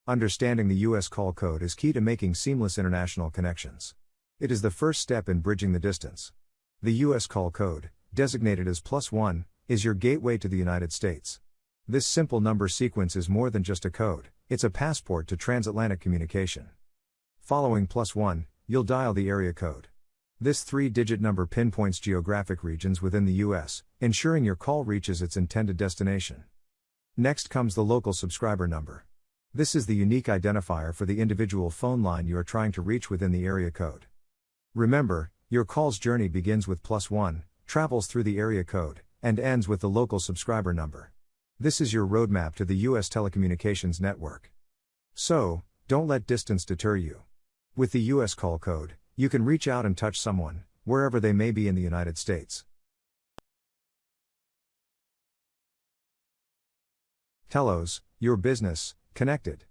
Understanding the U.S. call code is key to making seamless international connections. It is the first step in bridging the distance. The U.S. call code, designated as +1, is your gateway to the United States. This simple number sequence is more than just a code, it's a passport to transatlantic communication. Following +1, you'll dial the area code. This 3-digit number pinpoints geographic regions within the U.S., ensuring your call reaches its intended destination. Next comes the local subscriber number. This is the unique identifier for the individual phone line you are trying to reach within the area code. Remember, your call's journey begins with +1, travels through the area code, and ends with the local subscriber number. This is your roadmap to the U.S. telecommunications network. So, don't let distance deter you. With the U.S. call code, you can reach out and touch someone, wherever they may be in the United States. Teloz, your business, connected.